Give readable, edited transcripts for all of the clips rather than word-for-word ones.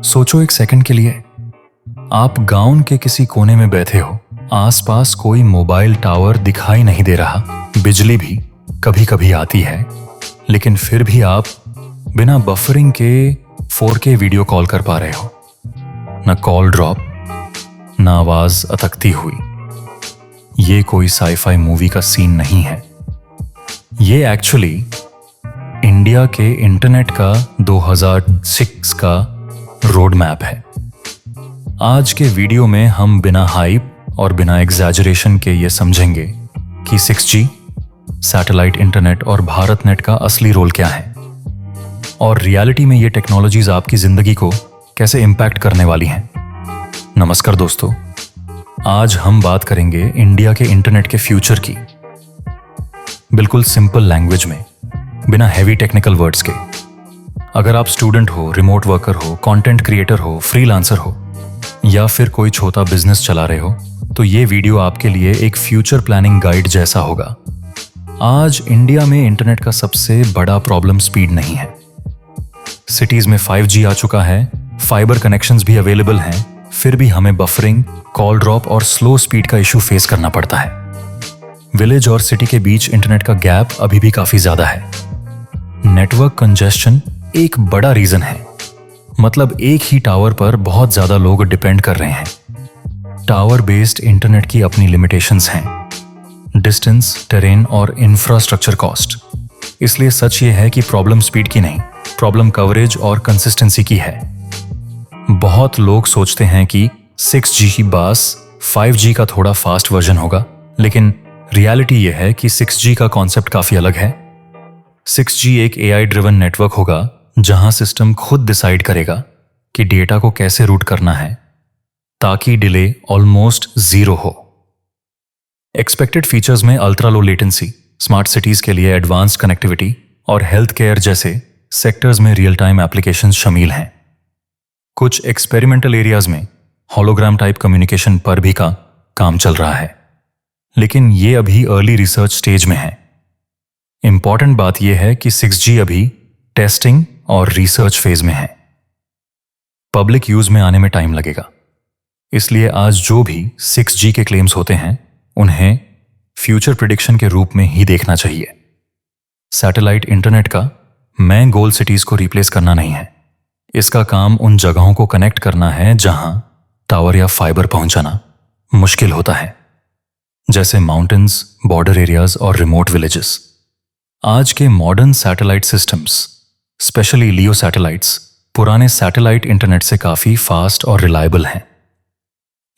सोचो एक सेकंड के लिए, आप गांव के किसी कोने में बैठे हो, आसपास कोई मोबाइल टावर दिखाई नहीं दे रहा, बिजली भी कभी कभी आती है, लेकिन फिर भी आप बिना बफरिंग के 4K वीडियो कॉल कर पा रहे हो। न कॉल ड्रॉप, न आवाज अटकती हुई। ये कोई साईफाई मूवी का सीन नहीं है, ये एक्चुअली इंडिया के इंटरनेट का 2006 का रोड मैप है। आज के वीडियो में हम बिना हाइप और बिना एग्जैजरेशन के ये समझेंगे कि 6G, सैटेलाइट इंटरनेट और भारत नेट का असली रोल क्या है और रियलिटी में ये टेक्नोलॉजीज आपकी जिंदगी को कैसे इम्पैक्ट करने वाली हैं। नमस्कार दोस्तों, आज हम बात करेंगे इंडिया के इंटरनेट के फ्यूचर की, बिल्कुल सिंपल लैंग्वेज में, बिना हैवी टेक्निकल वर्ड्स के। अगर आप स्टूडेंट हो, रिमोट वर्कर हो, कंटेंट क्रिएटर हो, फ्रीलांसर हो या फिर कोई छोटा बिजनेस चला रहे हो, तो ये वीडियो आपके लिए एक फ्यूचर प्लानिंग गाइड जैसा होगा। आज इंडिया में इंटरनेट का सबसे बड़ा प्रॉब्लम स्पीड नहीं है। सिटीज में 5G आ चुका है, फाइबर कनेक्शंस भी अवेलेबल हैं, फिर भी हमें बफरिंग, कॉल ड्रॉप और स्लो स्पीड का इशू फेस करना पड़ता है। विलेज और सिटी के बीच इंटरनेट का गैप अभी भी काफी ज्यादा है। नेटवर्क कंजेशन एक बड़ा रीजन है, मतलब एक ही टावर पर बहुत ज्यादा लोग डिपेंड कर रहे हैं। टावर बेस्ड इंटरनेट की अपनी लिमिटेशंस हैं, डिस्टेंस, टेरेन और इंफ्रास्ट्रक्चर कॉस्ट। इसलिए सच ये है कि प्रॉब्लम स्पीड की नहीं, प्रॉब्लम कवरेज और कंसिस्टेंसी की है। बहुत लोग सोचते हैं कि 6G की बास 5G का थोड़ा फास्ट वर्जन होगा, लेकिन रियलिटी यह है कि 6G का कॉन्सेप्ट काफी अलग है। 6G एक AI ड्रिवन नेटवर्क होगा जहां सिस्टम खुद डिसाइड करेगा कि डेटा को कैसे रूट करना है ताकि डिले ऑलमोस्ट जीरो हो। एक्सपेक्टेड फीचर्स में ultra low latency, smart cities के लिए एडवांस्ड कनेक्टिविटी और हेल्थ केयर जैसे सेक्टर्स में रियल टाइम एप्लीकेशंस शामिल हैं। कुछ एक्सपेरिमेंटल एरियाज में होलोग्राम टाइप कम्युनिकेशन पर भी का काम चल रहा है, लेकिन ये अभी अर्ली रिसर्च स्टेज में है। इंपॉर्टेंट बात यह है कि 6G अभी टेस्टिंग और रिसर्च फेज में है, पब्लिक यूज में आने में टाइम लगेगा। इसलिए आज जो भी 6G के क्लेम्स होते हैं उन्हें फ्यूचर प्रिडिक्शन के रूप में ही देखना चाहिए। सैटेलाइट इंटरनेट का मैं गोल सिटीज को रिप्लेस करना नहीं है, इसका काम उन जगहों को कनेक्ट करना है जहां टावर या फाइबर पहुंचाना मुश्किल होता है, जैसे माउंटेन्स, बॉर्डर एरियाज और रिमोट विलेजेस। आज के मॉडर्न सैटेलाइट सिस्टम्स, स्पेशली लियो सैटेलाइट्स, पुराने सैटेलाइट इंटरनेट से काफी फास्ट और रिलायबल हैं।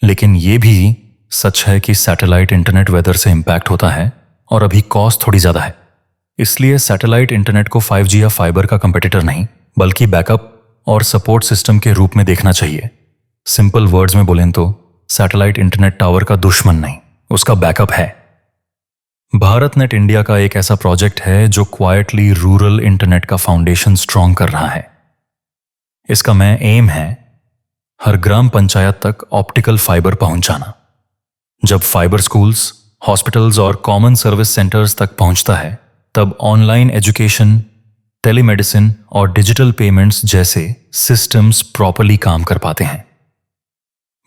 लेकिन यह भी सच है कि सैटेलाइट इंटरनेट वेदर से इंपैक्ट होता है और अभी कॉस्ट थोड़ी ज्यादा है। इसलिए सैटेलाइट इंटरनेट को 5G या फाइबर का कंपेटिटर नहीं, बल्कि बैकअप और सपोर्ट सिस्टम के रूप में देखना चाहिए। सिंपल वर्ड्स में बोलें तो सैटेलाइट इंटरनेट टावर का दुश्मन नहीं, उसका बैकअप है। भारत नेट इंडिया का एक ऐसा प्रोजेक्ट है जो क्वाइटली रूरल इंटरनेट का फाउंडेशन स्ट्रॉन्ग कर रहा है। इसका मैं एम है हर ग्राम पंचायत तक ऑप्टिकल फाइबर पहुंचाना। जब फाइबर स्कूल्स, हॉस्पिटल्स और कॉमन सर्विस सेंटर्स तक पहुंचता है, तब ऑनलाइन एजुकेशन, टेलीमेडिसिन और डिजिटल पेमेंट्स जैसे सिस्टम्स प्रॉपर्ली काम कर पाते हैं।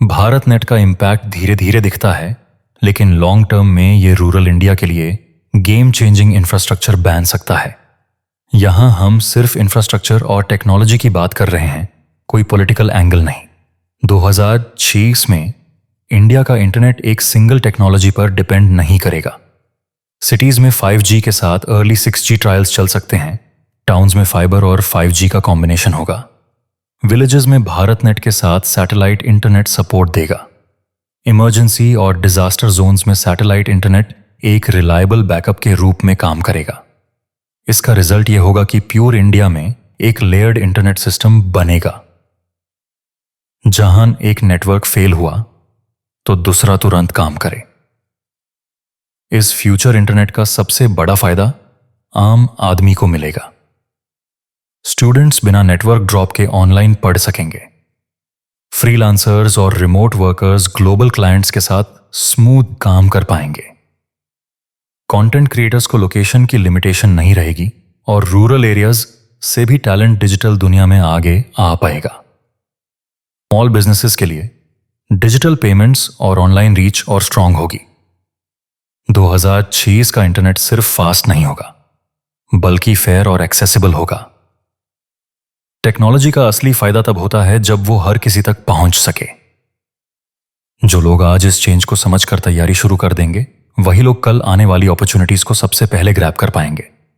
भारत नेट का इंपैक्ट धीरे धीरे दिखता है, लेकिन लॉन्ग टर्म में ये रूरल इंडिया के लिए गेम चेंजिंग इंफ्रास्ट्रक्चर बन सकता है। यहां हम सिर्फ इंफ्रास्ट्रक्चर और टेक्नोलॉजी की बात कर रहे हैं, कोई पॉलिटिकल एंगल नहीं। 2026 में इंडिया का इंटरनेट एक सिंगल टेक्नोलॉजी पर डिपेंड नहीं करेगा। सिटीज में 5G के साथ अर्ली 6G ट्रायल्स चल सकते हैं, टाउन्स में फाइबर और 5G का कॉम्बिनेशन होगा, विलेजेस में भारत नेट के साथ सैटेलाइट इंटरनेट सपोर्ट देगा। इमरजेंसी और डिजास्टर जोन्स में सैटेलाइट इंटरनेट एक रिलायबल बैकअप के रूप में काम करेगा। इसका रिजल्ट यह होगा कि प्योर इंडिया में एक लेयर्ड इंटरनेट सिस्टम बनेगा, जहां एक नेटवर्क फेल हुआ तो दूसरा तुरंत काम करे। इस फ्यूचर इंटरनेट का सबसे बड़ा फायदा आम आदमी को मिलेगा। स्टूडेंट्स बिना नेटवर्क ड्रॉप के ऑनलाइन पढ़ सकेंगे। फ्रीलांसर्स और रिमोट वर्कर्स ग्लोबल क्लाइंट्स के साथ स्मूथ काम कर पाएंगे। कंटेंट क्रिएटर्स को लोकेशन की लिमिटेशन नहीं रहेगी और रूरल एरियाज से भी टैलेंट डिजिटल दुनिया में आगे आ पाएगा। स्मॉल बिजनेसेस के लिए डिजिटल पेमेंट्स और ऑनलाइन रीच और स्ट्रांग होगी। 2026 का इंटरनेट सिर्फ फास्ट नहीं होगा, बल्कि फेयर और एक्सेसिबल होगा। टेक्नोलॉजी का असली फायदा तब होता है जब वो हर किसी तक पहुंच सके। जो लोग आज इस चेंज को समझकर तैयारी शुरू कर देंगे, वही लोग कल आने वाली अपॉर्चुनिटीज को सबसे पहले ग्रैब कर पाएंगे।